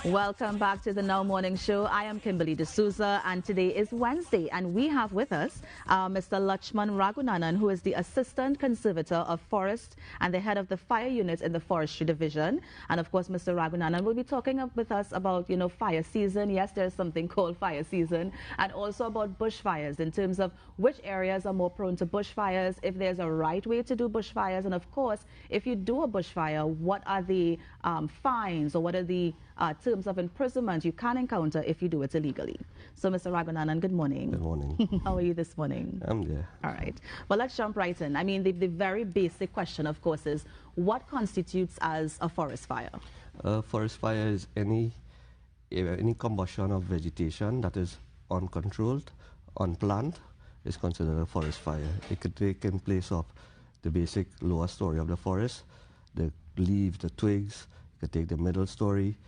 Welcome back to the Now Morning Show. I am Kimberly D'Souza, and today is Wednesday, and we have with us Mr. Lakshman Raghunanan, who is the Assistant Conservator of Forest and the head of the fire unit in the Forestry Division. And of course, Mr. Raghunanan will be talking with us about, fire season. Yes, there's something called fire season, and also about bushfires in terms of which areas are more prone to bushfires, if there's a right way to do bushfires, and of course, if you do a bushfire, what are the fines or what are the terms of imprisonment you can encounter if you do it illegally. So, Mr. Raghunanan, good morning. Good morning. How are you this morning? I'm there. All right. Well, let's jump right in. I mean, the very basic question, of course, is what constitutes as a forest fire? Forest fire is any combustion of vegetation that is uncontrolled, unplanned, is considered a forest fire. It could take in place of the basic lower story of the forest, the leaves, the twigs. It could take the middle story,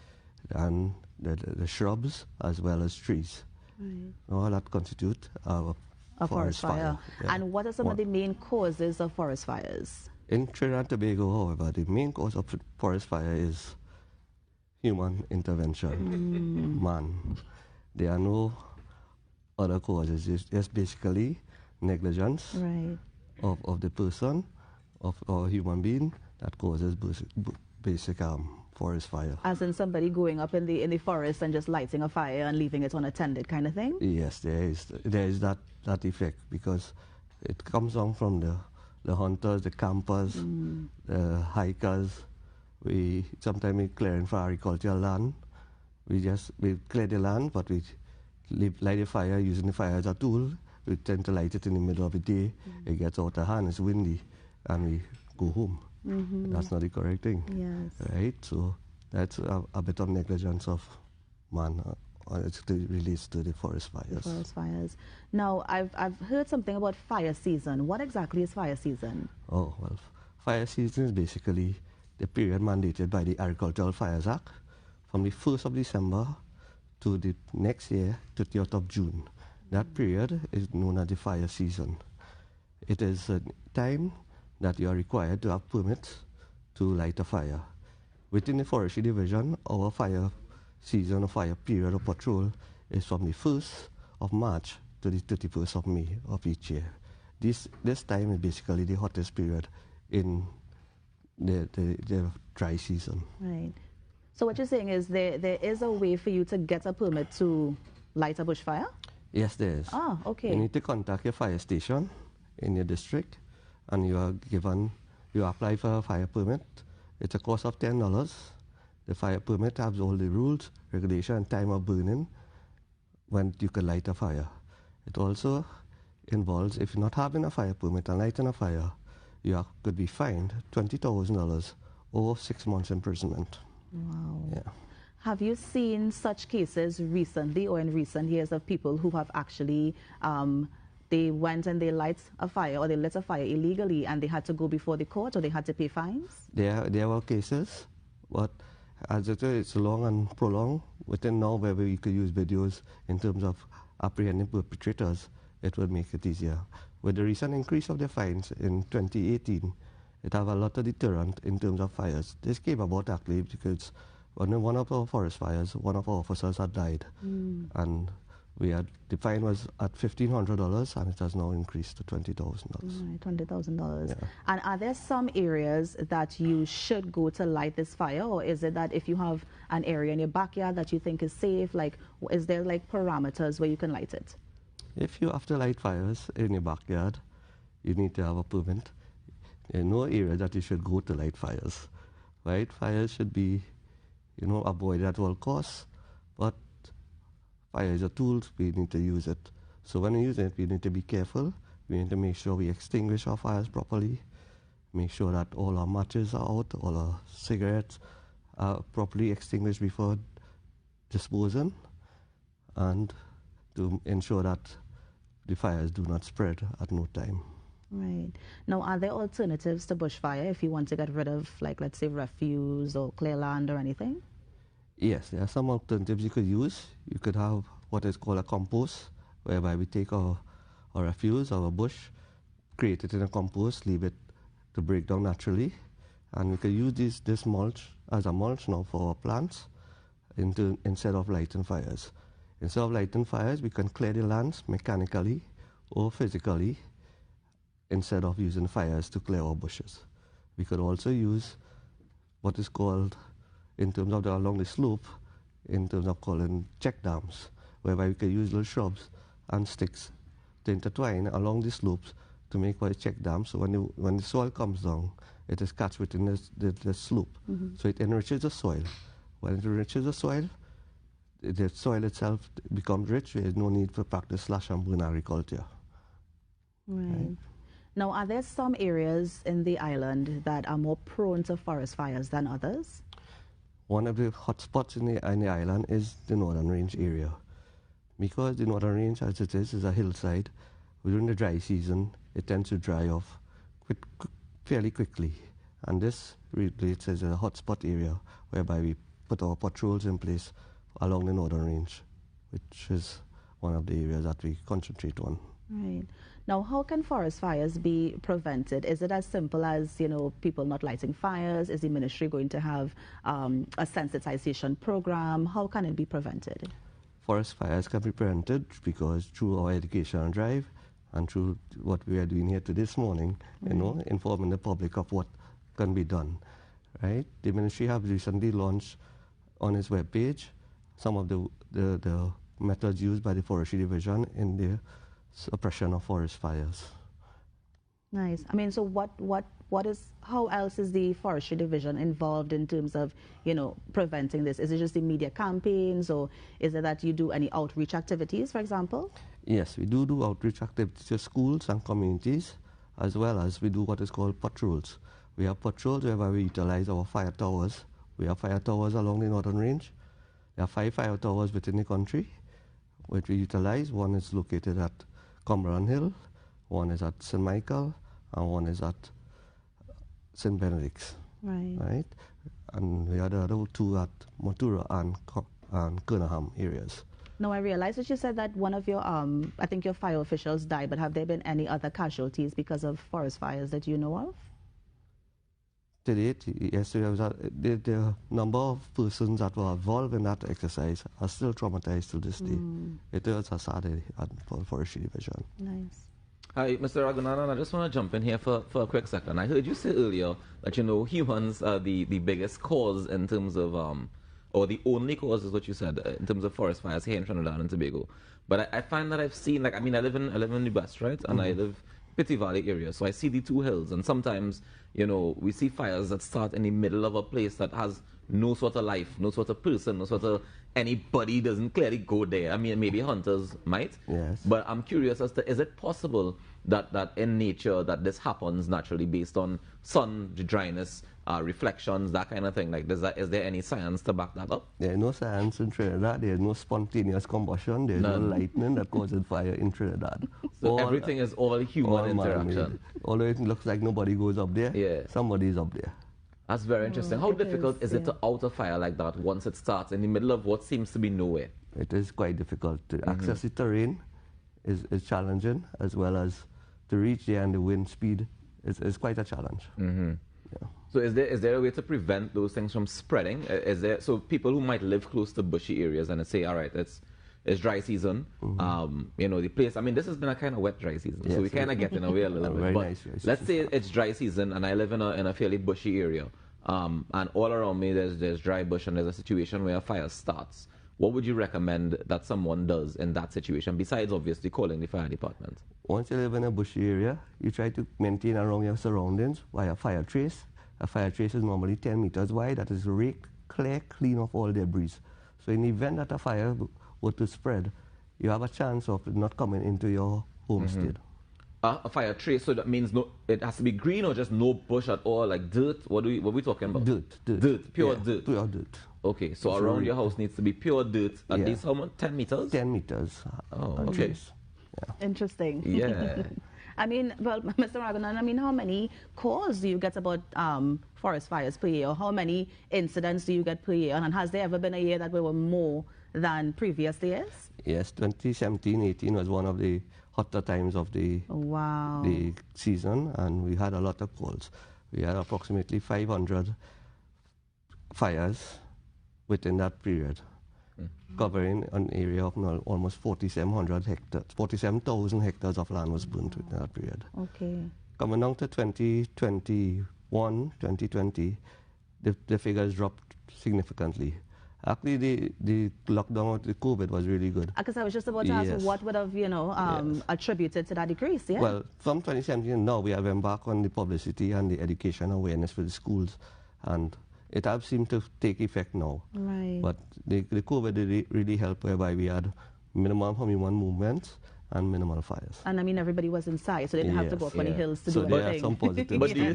and the shrubs as well as trees. Right. All that constitute a forest fire. Yeah. And what are some of the main causes of forest fires? In Trinidad and Tobago, however, the main cause of forest fire is human intervention, man. There are no other causes. It's just basically negligence of the person, of a human being, that causes basic forest fire. As in somebody going up in the forest and just lighting a fire and leaving it unattended kind of thing? Yes, there is that effect, because it comes down from the hunters, the campers, the hikers. Sometimes we clearing for agricultural land. We clear the land, but we light the fire using the fire as a tool. We tend to light it in the middle of the day. It gets out of hand, it's windy, and we go home. That's not the correct thing. Yes. Right? So that's a bit of negligence of man. It relates to the forest fires. Forest fires. Now, I've heard something about fire season. What exactly is fire season? Oh, well, fire season is basically the period mandated by the Agricultural Fires Act from the 1st of December to the next year, 30th of June. That period is known as the fire season. It is a time that you are required to have permits to light a fire. Within the Forestry Division, our fire season or fire period of patrol is from the 1st of March to the 31st of May of each year. This time is basically the hottest period in the dry season. Right. So what you're saying is there is a way for you to get a permit to light a bushfire? Yes, there is. Ah, okay. You need to contact your fire station in your district, and you apply for a fire permit. It's a cost of $10. The fire permit has all the rules, regulation, and time of burning when you can light a fire. It also involves, if you're not having a fire permit and lighting a fire, you could be fined $20,000 or 6 months imprisonment. Wow. Yeah. Have you seen such cases recently or in recent years of people who have actually they went and they lit a fire or they lit a fire illegally and they had to go before the court or they had to pay fines? There were cases, but as it's long and prolonged. Within now, where we could use videos in terms of apprehending perpetrators, it would make it easier. With the recent increase of the fines in 2018, it have a lot of deterrent in terms of fires. This came about actually because when one of our forest fires, one of our officers had died, and the fine was at $1,500, and it has now increased to $20,000. Right, $20,000. Yeah. And are there some areas that you should go to light this fire, or is it that if you have an area in your backyard that you think is safe, like is there like parameters where you can light it? If you have to light fires in your backyard, you need to have a permit. There's no area that you should go to light fires. Right? Fires should be, avoided at all costs, but fire is a tool, we need to use it. So when we use it, we need to be careful. We need to make sure we extinguish our fires properly, make sure that all our matches are out, all our cigarettes are properly extinguished before disposing, and to ensure that the fires do not spread at no time. Right. Now, are there alternatives to bushfire if you want to get rid of, like, let's say, refuse or clear land or anything? Yes, there are some alternatives you could use. You could have what is called a compost, whereby we take our refuse, our bush, create it in a compost, leave it to break down naturally, and we could use this mulch as a mulch now for our plants. instead of lighting fires. Instead of lighting fires, we can clear the lands mechanically or physically instead of using fires to clear our bushes. We could also use what is called, in terms of along the slope, in terms of calling check dams, whereby we can use little shrubs and sticks to intertwine along the slopes to make a check dam. So when the soil comes down, it is catch within the slope. So it enriches the soil. When it enriches the soil itself becomes rich. There is no need for practice slash and burn agriculture. Right. Now, are there some areas in the island that are more prone to forest fires than others? One of the hotspots in the island is the Northern Range area. Because the Northern Range, as it is a hillside, during the dry season, it tends to dry off fairly quickly. And this relates as a hotspot area whereby we put our patrols in place along the Northern Range, which is one of the areas that we concentrate on. Right. Now, how can forest fires be prevented? Is it as simple as, people not lighting fires? Is the ministry going to have a sensitization program? How can it be prevented? Forest fires can be prevented because through our education drive and through what we are doing here this morning, informing the public of what can be done, right? The ministry have recently launched on its webpage some of the methods used by the Forestry Division in the suppression of forest fires. Nice. I mean, so how else is the Forestry Division involved in terms of, preventing this? Is it just the media campaigns, or is it that you do any outreach activities, for example? Yes, we do outreach activities to schools and communities, as well as we do what is called patrols. We have patrols whereby we utilize our fire towers. We have fire towers along the Northern Range. There are 5 fire towers within the country, which we utilize. One is located at Cumberland Hill, one is at St. Michael, and one is at St. Benedict's. Right? And we have the other 2 at Matura and Kernaham areas. Now, I realize that you said that one of your, I think your fire officials died, but have there been any other casualties because of forest fires that you know of? To date, yes, the number of persons that were involved in that exercise are still traumatized to this day. It is a sad day for the Forestry Division. Nice. Hi, Mr. Ragunanan, I just want to jump in here for a quick second. I heard you say earlier that, humans are the biggest cause in terms of, or the only cause is what you said, in terms of forest fires here in Trinidad and Tobago. But I find that I've seen, I live in the West, right? And I live Pitty Valley area, so I see the 2 hills, and sometimes, we see fires that start in the middle of a place that has no sort of life, no sort of person, no sort of anybody doesn't clearly go there. I mean, maybe hunters might. Yes. But I'm curious as to, is it possible that in nature that this happens naturally based on sun, the dryness, reflections, that kind of thing? Like, is there any science to back that up? There is no science in Trinidad. There is no spontaneous combustion. There is no lightning that causes fire in Trinidad. So everything is all human interaction. Although it looks like nobody goes up there, somebody is up there. That's very interesting. How difficult is it to out a fire like that once it starts in the middle of what seems to be nowhere? It is quite difficult. To access the terrain is challenging, as well as to reach there, and the wind speed is quite a challenge. Yeah. So is there a way to prevent those things from spreading? So people who might live close to bushy areas and say, all right, it's dry season, the place, this has been a kind of wet dry season, so we kind of get in a way a little bit. But let's say it's dry season and I live in a fairly bushy area, and all around me there's dry bush and there's a situation where a fire starts. What would you recommend that someone does in that situation, besides obviously calling the fire department? Once you live in a bushy area, you try to maintain around your surroundings by a fire trace. A fire trace is normally 10 meters wide. That is rake, clean off all debris. So in the event that a fire were to spread, you have a chance of it not coming into your homestead. A fire trace, so that means it has to be green or just no bush at all, like dirt? What are we talking about? Dirt. Pure dirt. Pure dirt. Okay, so around your house needs to be pure dirt. At least how much? 10 meters? 10 meters. Oh, okay. Yeah. Interesting. Yeah. Mr. Ragunanan, how many calls do you get about forest fires per year? Or how many incidents do you get per year? And has there ever been a year that we were more than previous years? Yes, 2017-18 was one of the hotter times of the season, and we had a lot of calls. We had approximately 500 fires within that period. covering an area of almost 4,700 hectares. 47,000 hectares of land was burnt in that period. Okay. Coming down to 2021, 2020, the figures dropped significantly. Actually, the lockdown of the COVID was really good. Because I was just about to ask Yes. what would have, attributed to that decrease, yeah? Well, from 2017 now, we have embarked on the publicity and the education awareness for the schools, and it has seemed to take effect now. Right. But the COVID really helped, whereby we had minimal human movements and minimal fires. And I mean, everybody was inside, so they didn't have to go up on the hills to So do there anything. are some positives. But do you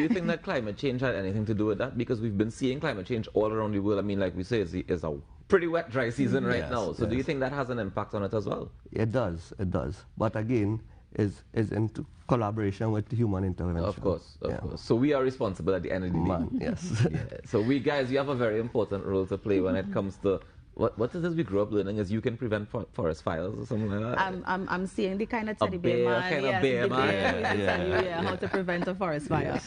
think that climate change had anything to do with that? Because we've been seeing climate change all around the world. I mean, like we say, it's a pretty wet, dry season right now. So do you think that has an impact on it as well? It does. But again, is into collaboration with human intervention. Of course. So we are responsible at the end of the day. Yes. Yeah. So we guys, you have a very important role to play when it comes to what is this we grew up learning is you can prevent forest fires or something like that. I'm seeing the kind of teddy bear, bear man. kind of bear man. How to prevent a forest fire.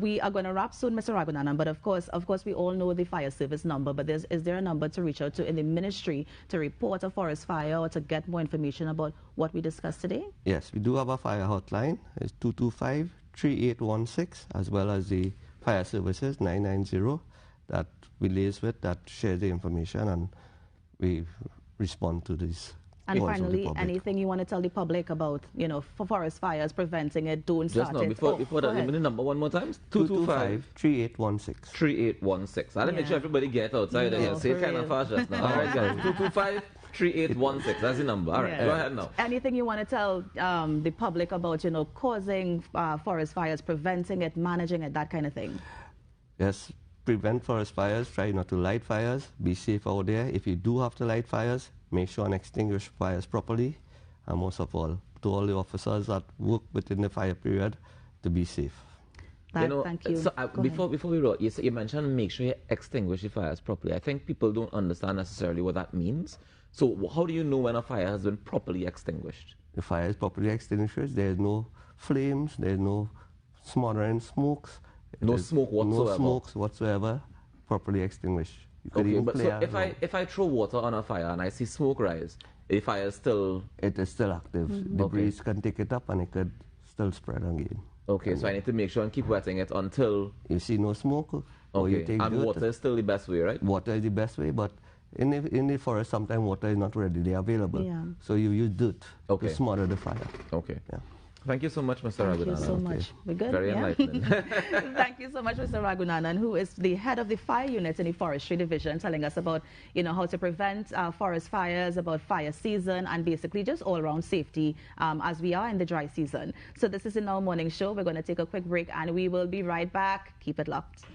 We are going to wrap soon, Mr. Ragunanan, but of course we all know the fire service number, but is there a number to reach out to in the ministry to report a forest fire or to get more information about what we discussed today? Yes, we do have a fire hotline. It's 225-3816, as well as the fire services 990 that we liaise with, that share the information, and we respond to these. And finally, anything you want to tell the public about, for forest fires, preventing it, don't start it? Before that, give me the number one more time. 225-3816. 3816. I'll make sure everybody get outside and say it kind of fast just now. All right, guys. 225-3816. That's the number. All right, go ahead now. Anything you want to tell the public about, causing forest fires, preventing it, managing it, that kind of thing? Yes. Prevent forest fires, try not to light fires, be safe out there. If you do have to light fires, make sure and extinguish fires properly. And most of all, to all the officers that work within the fire period, to be safe. Thank you. So before we roll, you mentioned make sure you extinguish the fires properly. I think people don't understand necessarily what that means. So how do you know when a fire has been properly extinguished? The fire is properly extinguished. There is no flames, there is no smothering smokes. No smoke whatsoever. No smokes whatsoever, properly extinguished. You could even but play so if I throw water on a fire and I see smoke rise, the fire is still... It is still active. The breeze can take it up and it could still spread again. Okay, so I need to make sure and keep wetting it until... You see no smoke, or you take and dirt. water is still the best way, right? Water is the best way, but in the forest, sometimes water is not readily available. Yeah. So you use dirt to smother the fire. Okay. Yeah. Thank you so much, Mr. Ragunanan. Thank you so much. We're good. Very enlightening. Thank you so much, Mr. Ragunanan, who is the head of the fire unit in the forestry division, telling us about, how to prevent forest fires, about fire season, and basically just all-around safety as we are in the dry season. So this is in our morning show. We're going to take a quick break, and we will be right back. Keep it locked.